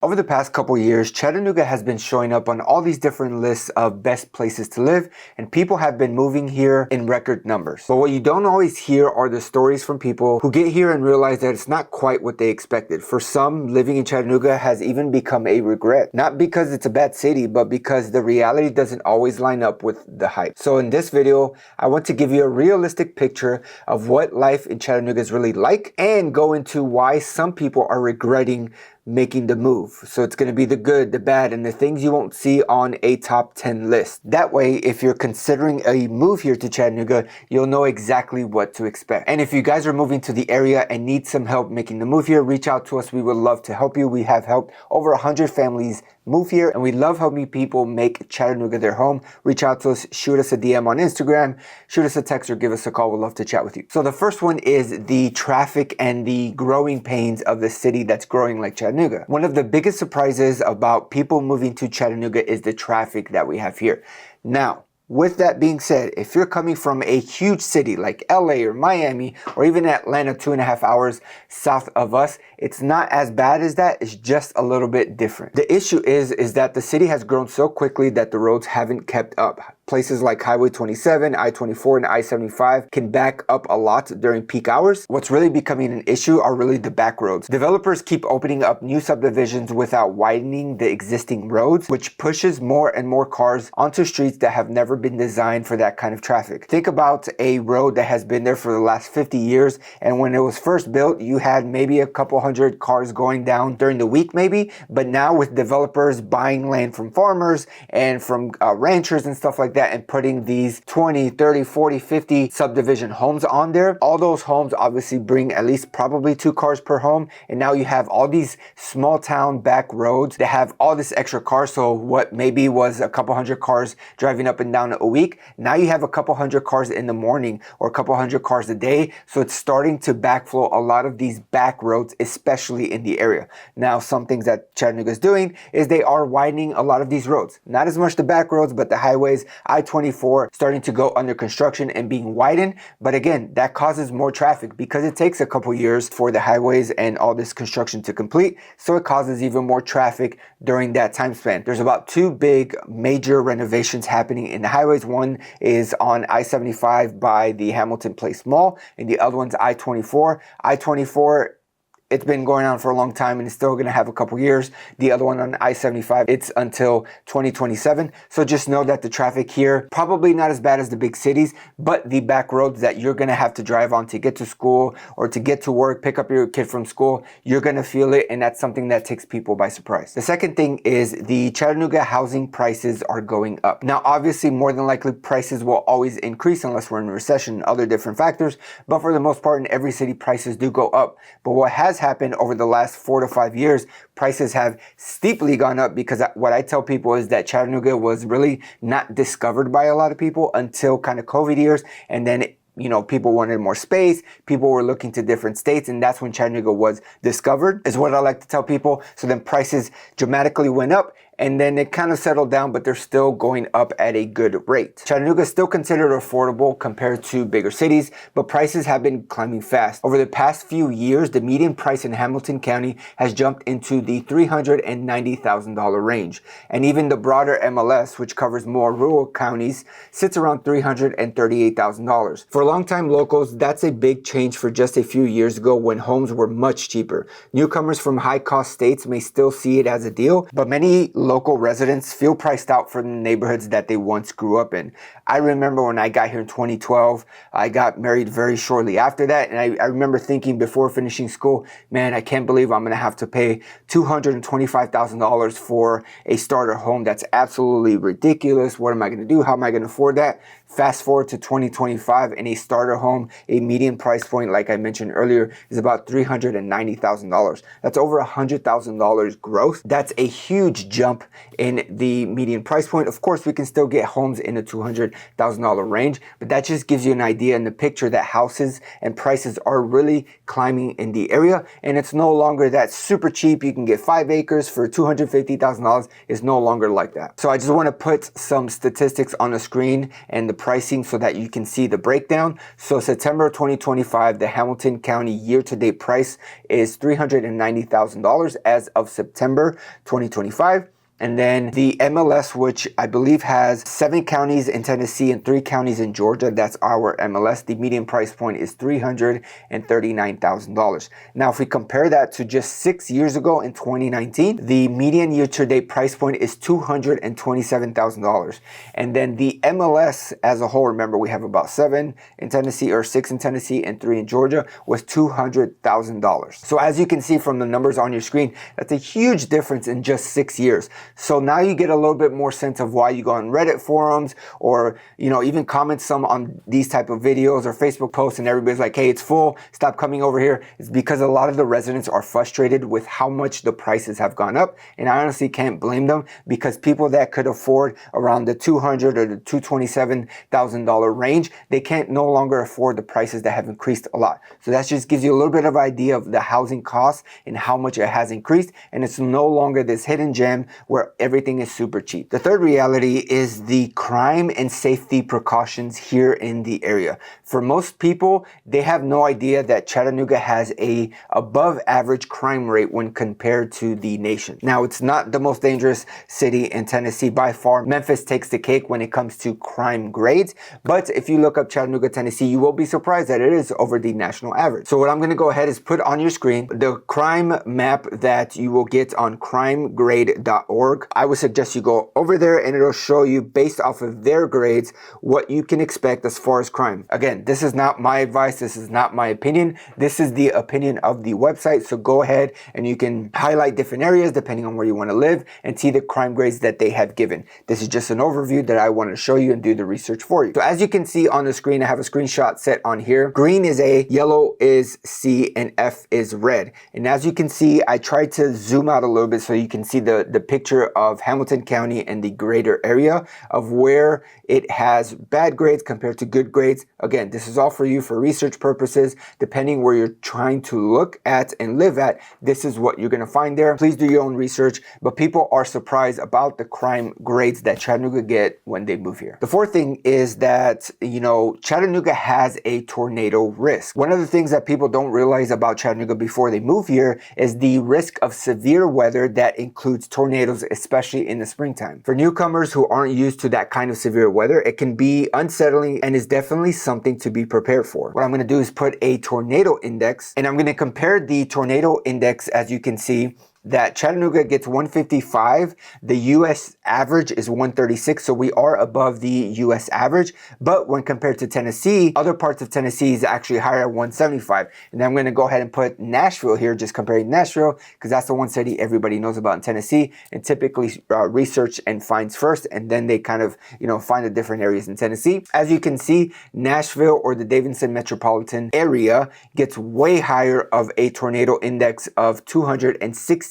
Over the past couple years, Chattanooga has been showing up on all these different lists of best places to live, and people have been moving here in record numbers. But what you don't always hear are the stories from people who get here and realize that it's not quite what they expected. For some, living in Chattanooga has even become a regret. Not because it's a bad city, but because the reality doesn't always line up with the hype. So in this video, I want to give you a realistic picture of what life in Chattanooga is really like and go into why some people are regretting making the move. So it's going to be the good, the bad, and the things you won't see on a top 10 list. That way, if you're considering a move here to Chattanooga, you'll know exactly what to expect. And if you guys are moving to the area and need some help making the move here, reach out to us. We would love to help you. We have helped over 100 families move here, and we love helping people make Chattanooga their home. Reach out to us, shoot us a DM on Instagram, shoot us a text, or give us a call. We'd love to chat with you. So the first one is the traffic and the growing pains of the city that's growing like Chattanooga. One of the biggest surprises about people moving to Chattanooga is the traffic that we have here. Now, with that being said, if you're coming from a huge city like LA or Miami or even Atlanta, 2.5 hours south of us, it's not as bad as that. It's just a little bit different. The issue is that the city has grown so quickly that the roads haven't kept up. Places like Highway 27, I-24, and I-75 can back up a lot during peak hours. What's really becoming an issue are really the back roads. Developers keep opening up new subdivisions without widening the existing roads, which pushes more and more cars onto streets that have never been designed for that kind of traffic. Think about a road that has been there for the last 50 years, and when it was first built, you had maybe a couple hundred cars going down during the week maybe, but now with developers buying land from farmers and from ranchers and stuff like that, and putting these 20, 30, 40, 50 subdivision homes on there. All those homes obviously bring at least probably 2 cars per home. And now you have all these small town back roads that have all this extra cars. So what maybe was a couple hundred cars driving up and down a week, now you have a couple hundred cars in the morning or a couple hundred cars a day. So it's starting to backflow a lot of these back roads, especially in the area. Now, some things that Chattanooga is doing is they are widening a lot of these roads. Not as much the back roads, but the highways, I-24 starting to go under construction and being widened. But again, that causes more traffic because it takes a couple years for the highways and all this construction to complete. So it causes even more traffic during that time span. There's about 2 big major renovations happening in the highways. One is on I-75 by the Hamilton Place Mall, and the other one's I-24. I-24, it's been going on for a long time and it's still going to have a couple years. The other one on I-75, it's until 2027. So just know that the traffic here, probably not as bad as the big cities, but the back roads that you're going to have to drive on to get to school or to get to work, pick up your kid from school, you're going to feel it, and that's something that takes people by surprise. The second thing is the Chattanooga housing prices are going up. Now, obviously, more than likely, prices will always increase unless we're in a recession and other different factors, but for the most part, in every city, prices do go up. But what has happened over the last 4 to 5 years, prices have steeply gone up because what I tell people is that Chattanooga was really not discovered by a lot of people until kind of COVID years, and then people wanted more space, people were looking to different states, and that's when Chattanooga was discovered, is what I like to tell people. So then prices dramatically went up, and then it kind of settled down, but they're still going up at a good rate. Chattanooga is still considered affordable compared to bigger cities, but prices have been climbing fast. Over the past few years, the median price in Hamilton County has jumped into the $390,000 range. And even the broader MLS, which covers more rural counties, sits around $338,000. For longtime locals, that's a big change for just a few years ago when homes were much cheaper. Newcomers from high-cost states may still see it as a deal, but many local residents feel priced out for the neighborhoods that they once grew up in. I remember when I got here in 2012, I got married very shortly after that, and I remember thinking before finishing school, man, I can't believe I'm going to have to pay $225,000 for a starter home. That's absolutely ridiculous. What am I going to do? How am I going to afford that? Fast forward to 2025, and a starter home, a median price point, like I mentioned earlier, is about $390,000. That's over $100,000 growth. That's a huge jump jump in the median price point. Of course, we can still get homes in the $200,000 range, but that just gives you an idea in the picture that houses and prices are really climbing in the area, and it's no longer that super cheap. You can get 5 acres for $250,000. It's no longer like that. So I just want to put some statistics on the screen and the pricing so that you can see the breakdown. So September 2025, the Hamilton County year-to-date price is $390,000 as of September 2025. And then the MLS, which I believe has 7 counties in Tennessee and 3 counties in Georgia, that's our MLS. The median price point is $339,000. Now, if we compare that to just 6 years ago in 2019, the median year-to-date price point is $227,000. And then the MLS as a whole, remember we have about 7 in Tennessee, or 6 in Tennessee and 3 in Georgia, was $200,000. So as you can see from the numbers on your screen, that's a huge difference in just 6 years. So now you get a little bit more sense of why you go on Reddit forums, or even comment some on these type of videos or Facebook posts, and everybody's like, hey, it's full, stop coming over here. It's because a lot of the residents are frustrated with how much the prices have gone up, and I honestly can't blame them, because people that could afford around the $200,000 or the $227,000 range, they can't no longer afford the prices that have increased a lot. So that just gives you a little bit of idea of the housing costs and how much it has increased, and it's no longer this hidden gem where everything is super cheap. The third reality is the crime and safety precautions here in the area. For most people, they have no idea that Chattanooga has a above average crime rate when compared to the nation. Now, it's not the most dangerous city in Tennessee by far. Memphis takes the cake when it comes to crime grades, but if you look up Chattanooga, Tennessee, you will be surprised that it is over the national average. So what I'm going to go ahead is put on your screen the crime map that you will get on crimegrade.org. I would suggest you go over there, and it'll show you based off of their grades what you can expect as far as crime. Again, this is not my advice. This is not my opinion. This is the opinion of the website. So go ahead and you can highlight different areas depending on where you want to live and see the crime grades that they have given. This is just an overview that I want to show you and do the research for you. So as you can see on the screen, I have a screenshot set on here. Green is A, yellow is C, and F is red. And as you can see, I tried to zoom out a little bit so you can see the picture of Hamilton County and the greater area of where it has bad grades compared to good grades. Again, this is all for you for research purposes. Depending where you're trying to look at and live at, this is what you're going to find there. Please do your own research, but people are surprised about the crime grades that Chattanooga get when they move here. The fourth thing is that, Chattanooga has a tornado risk. One of the things that people don't realize about Chattanooga before they move here is the risk of severe weather that includes tornadoes, especially in the springtime. For newcomers who aren't used to that kind of severe weather, it can be unsettling and is definitely something to be prepared for. What I'm going to do is put a tornado index, and I'm going to compare the tornado index. As you can see, that Chattanooga gets 155, the US average is 136, so we are above the US average. But when compared to Tennessee, other parts of Tennessee is actually higher at 175. And then I'm going to go ahead and put Nashville here, just comparing Nashville, because that's the one city everybody knows about in Tennessee, and typically research and finds first, and then they kind of, find the different areas in Tennessee. As you can see, Nashville, or the Davidson metropolitan area, gets way higher of a tornado index of 268,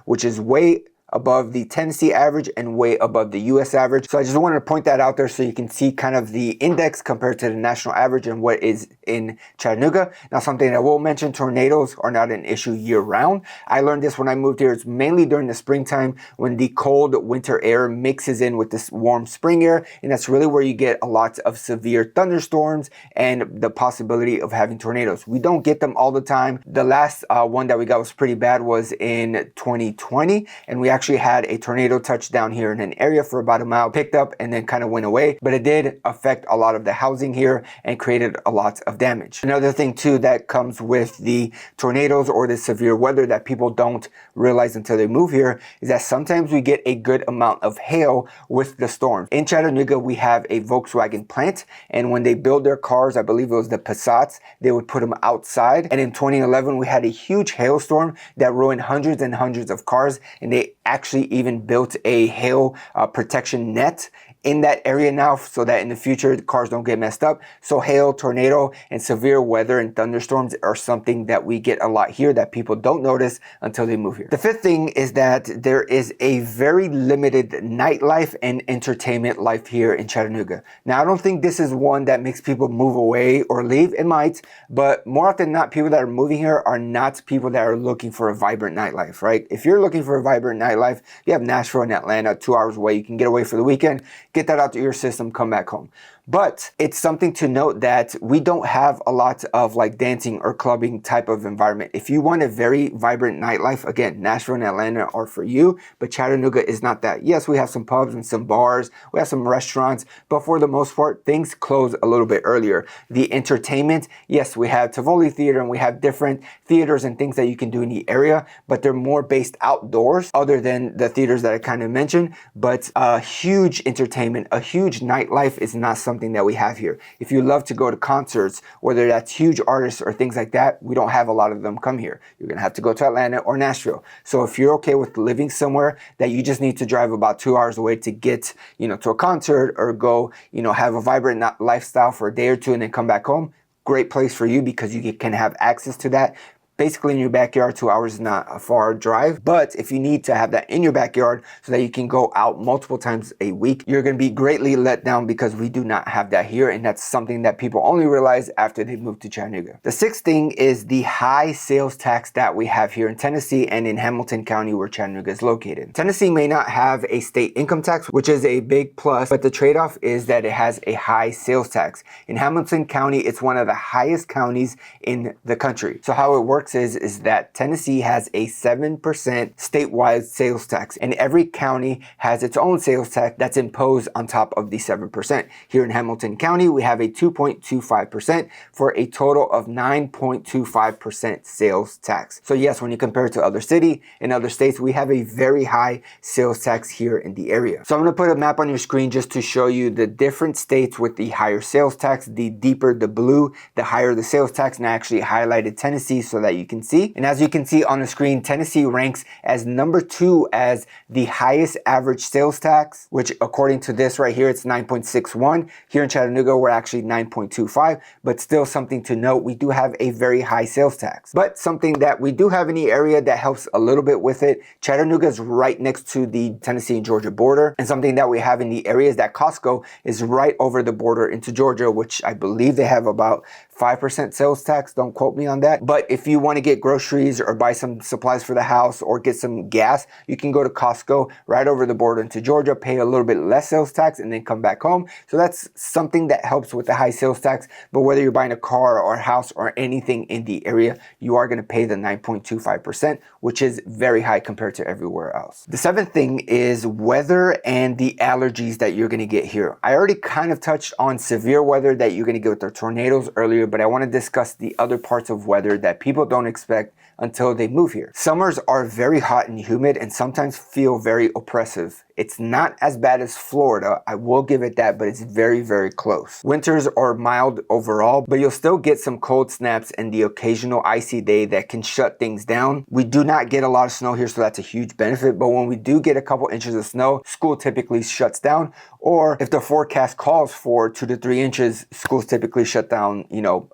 which is way above the Tennessee average and way above the US average. So I just wanted to point that out there so you can see kind of the index compared to the national average and what is in Chattanooga. Now, something that I will mention, tornadoes are not an issue year round. I learned this when I moved here. It's mainly during the springtime when the cold winter air mixes in with this warm spring air, and that's really where you get a lot of severe thunderstorms and the possibility of having tornadoes. We don't get them all the time. The last one that we got was pretty bad, was in 2020, and we actually had a tornado touch down here in an area for about a mile, picked up and then kind of went away, but it did affect a lot of the housing here and created a lot of damage. Another thing too that comes with the tornadoes or the severe weather that people don't realize until they move here is that sometimes we get a good amount of hail with the storm. In Chattanooga, we have a Volkswagen plant, and when they build their cars, I believe it was the Passats, they would put them outside. And in 2011, we had a huge hailstorm that ruined hundreds and hundreds of cars, and they actually even built a hail protection net in that area now so that in the future the cars don't get messed up. So hail, tornado, and severe weather and thunderstorms are something that we get a lot here that people don't notice until they move here. The fifth thing is that there is a very limited nightlife and entertainment life here in Chattanooga. Now, I don't think this is one that makes people move away or leave. It might, but more often than not, people that are moving here are not people that are looking for a vibrant nightlife, right? If you're looking for a vibrant nightlife, you have Nashville and Atlanta 2 hours away. You can get away for the weekend, get that out to your system, come back home. But it's something to note that we don't have a lot of like dancing or clubbing type of environment. If you want a very vibrant nightlife, again, Nashville and Atlanta are for you, but Chattanooga is not that. Yes, we have some pubs and some bars, we have some restaurants, but for the most part, things close a little bit earlier. The entertainment, yes, we have Tivoli Theater and we have different theaters and things that you can do in the area, but they're more based outdoors other than the theaters that I kind of mentioned. But a huge entertainment, a huge nightlife is not something that we have here. If you love to go to concerts, whether that's huge artists or things like that, we don't have a lot of them come here. You're gonna have to go to Atlanta or Nashville. So if you're okay with living somewhere that you just need to drive about 2 hours away to get, to a concert or go, have a vibrant lifestyle for a day or two and then come back home, great place for you because you can have access to that. Basically in your backyard. 2 hours is not a far drive, but if you need to have that in your backyard so that you can go out multiple times a week, you're going to be greatly let down because we do not have that here, and that's something that people only realize after they move to Chattanooga. The sixth thing is the high sales tax that we have here in Tennessee and in Hamilton County where Chattanooga is located. Tennessee may not have a state income tax, which is a big plus, but the trade-off is that it has a high sales tax. In Hamilton County, it's one of the highest counties in the country. So how it works is that Tennessee has a 7% statewide sales tax, and every county has its own sales tax that's imposed on top of the 7%. Here in Hamilton County, we have a 2.25% for a total of 9.25% sales tax. So yes, when you compare it to other cities and other states, we have a very high sales tax here in the area. So I'm going to put a map on your screen just to show you the different states with the higher sales tax. The deeper the blue, the higher the sales tax, and I actually highlighted Tennessee so that you can see. And as you can see on the screen, Tennessee ranks as number 2 as the highest average sales tax, which according to this right here, it's 9.61. Here in Chattanooga, we're actually 9.25, but still something to note, we do have a very high sales tax. But something that we do have in the area that helps a little bit with it, Chattanooga is right next to the Tennessee and Georgia border. And something that we have in the area is that Costco is right over the border into Georgia, which I believe they have about 5% sales tax. Don't quote me on that. But if you want to get groceries or buy some supplies for the house or get some gas, you can go to Costco right over the border into Georgia, pay a little bit less sales tax, and then come back home. So that's something that helps with the high sales tax. But whether you're buying a car or a house or anything in the area, you are going to pay the 9.25%, which is very high compared to everywhere else. The seventh thing is weather and the allergies that you're going to get here. I already kind of touched on severe weather that you're going to get with the tornadoes earlier, but I want to discuss the other parts of weather that people don't expect until they move here. Summers are very hot and humid and sometimes feel very oppressive. It's not as bad as Florida, I will give it that, but it's very, very close. Winters are mild overall, but you'll still get some cold snaps and the occasional icy day that can shut things down. We do not get a lot of snow here, so that's a huge benefit, but when we do get a couple inches of snow, school typically shuts down, or if the forecast calls for 2 to 3 inches, schools typically shut down,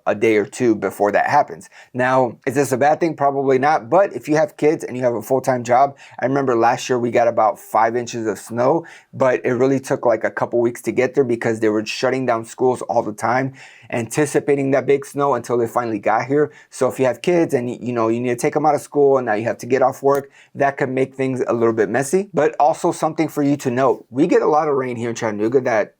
a day or two before that happens. Now, is this a bad thing? Probably not, but if you have kids and you have a full-time job, I remember last year we got about 5 inches of snow, but it really took like a couple weeks to get there because they were shutting down schools all the time, anticipating that big snow until they finally got here. So if you have kids and you need to take them out of school and now you have to get off work, that could make things a little bit messy. But also something for you to note, we get a lot of rain here in Chattanooga that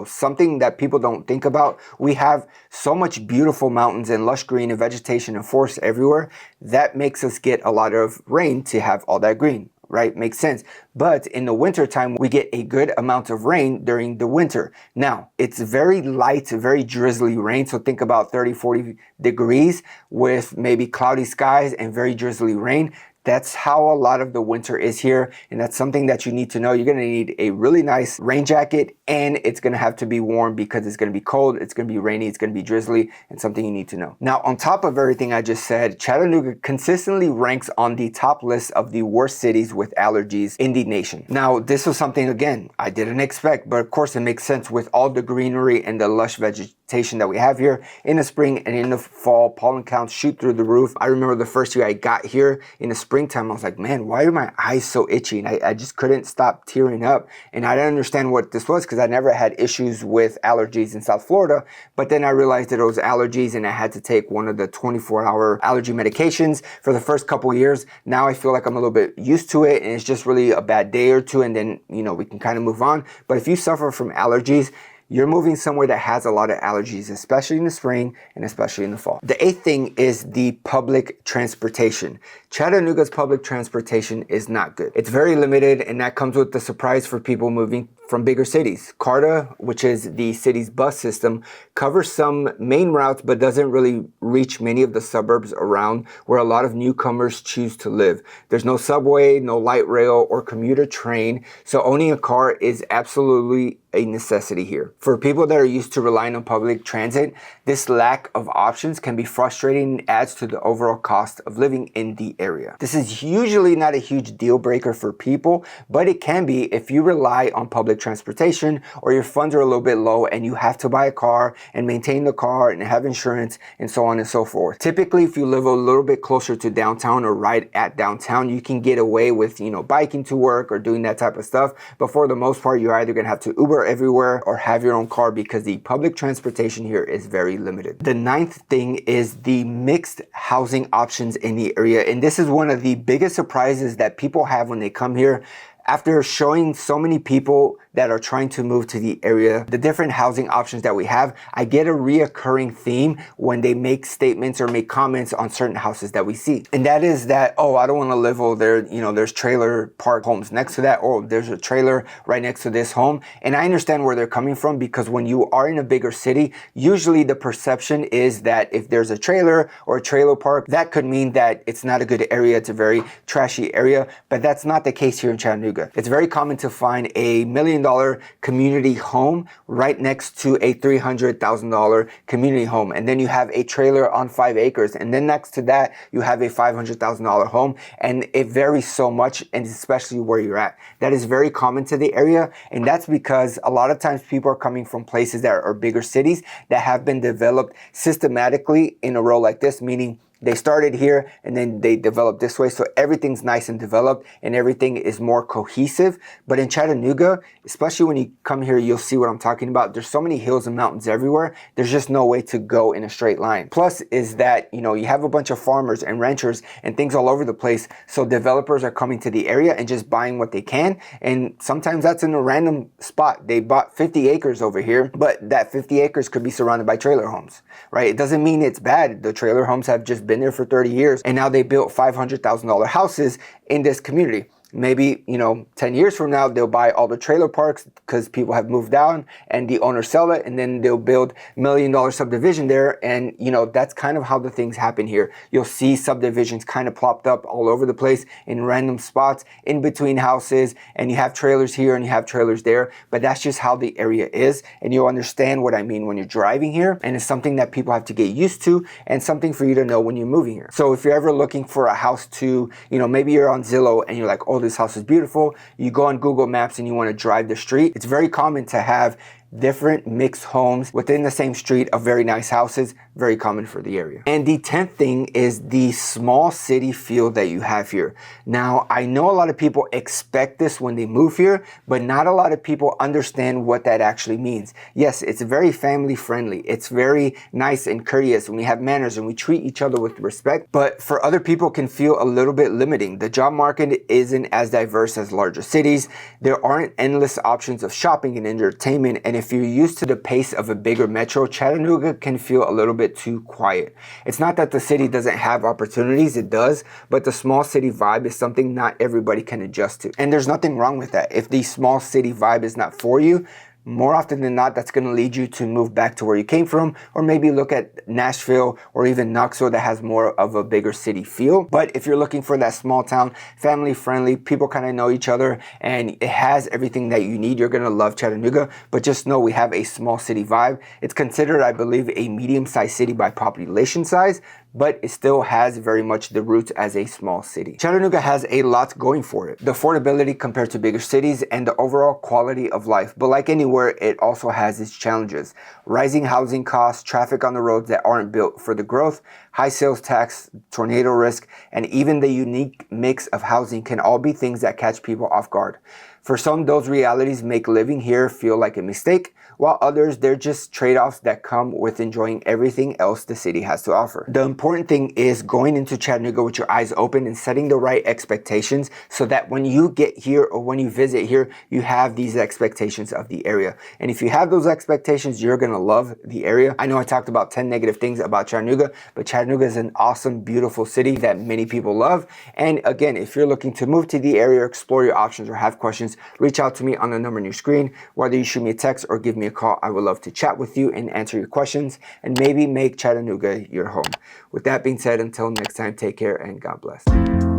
something that people don't think about. We have so much beautiful mountains and lush green and vegetation and forests everywhere. That makes us get a lot of rain to have all that green, right? Makes sense. But in the winter time, we get a good amount of rain during the winter. Now, it's very light, very drizzly rain. So think about 30, 40 degrees with maybe cloudy skies and very drizzly rain. That's how a lot of the winter is here, and that's something that you need to know. You're gonna need a really nice rain jacket, and it's gonna have to be warm because it's gonna be cold, it's gonna be rainy, it's gonna be drizzly, and something you need to know. Now, on top of everything I just said, Chattanooga consistently ranks on the top list of the worst cities with allergies in the nation. Now, this was something, again, I didn't expect, but of course it makes sense with all the greenery and the lush vegetation that we have here. In the spring and in the fall, pollen counts shoot through the roof. I remember the first year I got here in the springtime, I was like, man, why are my eyes so itchy? And I just couldn't stop tearing up. And I didn't understand what this was because I never had issues with allergies in South Florida. But then I realized that it was allergies and I had to take one of the 24-hour allergy medications for the first couple years. Now I feel like I'm a little bit used to it and it's just really a bad day or two and then, you know, we can kind of move on. But if you suffer from allergies, you're moving somewhere that has a lot of allergies, especially in the spring and especially in the fall. The eighth thing is the public transportation. Chattanooga's public transportation is not good. It's very limited, and that comes with the surprise for people moving from bigger cities. CARTA, which is the city's bus system, covers some main routes but doesn't really reach many of the suburbs around where a lot of newcomers choose to live. There's no subway, no light rail or commuter train, so owning a car is absolutely a necessity here. For people that are used to relying on public transit, this lack of options can be frustrating and adds to the overall cost of living in the area. This is usually not a huge deal breaker for people, but it can be if you rely on public transportation or your funds are a little bit low and you have to buy a car and maintain the car and have insurance and so on and so forth. Typically, if you live a little bit closer to downtown or right at downtown, you can get away with, you know, biking to work or doing that type of stuff. But for the most part, you're either gonna have to Uber everywhere or have your own car because the public transportation here is very limited. The ninth thing is the mixed housing options in the area. And this is one of the biggest surprises that people have when they come here. After showing so many people that are trying to move to the area, the different housing options that we have, I get a reoccurring theme when they make statements or make comments on certain houses that we see. And that is that, oh, I don't want to live over there. You know, there's trailer park homes next to that, or there's a trailer right next to this home. And I understand where they're coming from because when you are in a bigger city, usually the perception is that if there's a trailer or a trailer park, that could mean that it's not a good area. It's a very trashy area, but that's not the case here in Chattanooga. It's very common to find $1 million community home right next to a $300,000 community home. And then you have a trailer on 5 acres. And then next to that, you have a $500,000 home. And it varies so much, and especially where you're at. That is very common to the area. And that's because a lot of times people are coming from places that are bigger cities that have been developed systematically in a row like this, meaning they started here and then they developed this way. So everything's nice and developed and everything is more cohesive. But in Chattanooga, especially when you come here, you'll see what I'm talking about. There's so many hills and mountains everywhere. There's just no way to go in a straight line. Plus is that, you know, you have a bunch of farmers and ranchers and things all over the place. So developers are coming to the area and just buying what they can. And sometimes that's in a random spot. They bought 50 acres over here, but that 50 acres could be surrounded by trailer homes, right? It doesn't mean it's bad. The trailer homes have just been there for 30 years and now they built $500,000 houses in this community. Maybe, you know, 10 years from now, they'll buy all the trailer parks because people have moved down and the owners sell it, and then they'll build $1 million subdivision there. And, you know, that's kind of how the things happen here. You'll see subdivisions kind of plopped up all over the place in random spots in between houses, and you have trailers here and you have trailers there, but that's just how the area is. And you'll understand what I mean when you're driving here. And it's something that people have to get used to and something for you to know when you're moving here. So if you're ever looking for a house to, you know, maybe you're on Zillow and you're like, oh, this house is beautiful. You go on Google Maps and you want to drive the street. It's very common to have different mixed homes within the same street of very nice houses, very common for the area. And the 10th thing is the small city feel that you have here. Now, I know a lot of people expect this when they move here, but not a lot of people understand what that actually means. Yes, it's very family friendly. It's very nice and courteous, and we have manners and we treat each other with respect, but for other people can feel a little bit limiting. The job market isn't as diverse as larger cities. There aren't endless options of shopping and entertainment, and if you're used to the pace of a bigger metro, Chattanooga can feel a little bit too quiet. It's not that the city doesn't have opportunities, it does, but the small city vibe is something not everybody can adjust to. And there's nothing wrong with that. If the small city vibe is not for you, more often than not, that's going to lead you to move back to where you came from, or maybe look at Nashville or even Knoxville that has more of a bigger city feel. But if you're looking for that small town, family friendly, people kind of know each other, and it has everything that you need, you're going to love Chattanooga. But just know we have a small city vibe. It's considered, I believe, a medium-sized city by population size, but it still has very much the roots as a small city. Chattanooga has a lot going for it. The affordability compared to bigger cities and the overall quality of life. But like anywhere, it also has its challenges. Rising housing costs, traffic on the roads that aren't built for the growth, high sales tax, tornado risk, and even the unique mix of housing can all be things that catch people off guard. For some, those realities make living here feel like a mistake, while others, they're just trade-offs that come with enjoying everything else the city has to offer. The important thing is going into Chattanooga with your eyes open and setting the right expectations so that when you get here or when you visit here, you have these expectations of the area. And if you have those expectations, you're gonna love the area. I know I talked about 10 negative things about Chattanooga, but Chattanooga is an awesome, beautiful city that many people love. And again, if you're looking to move to the area, explore your options, or have questions, reach out to me on the number on your screen. Whether you shoot me a text or give me a call, I would love to chat with you and answer your questions and maybe make Chattanooga your home. With that being said, until next time, take care and God bless.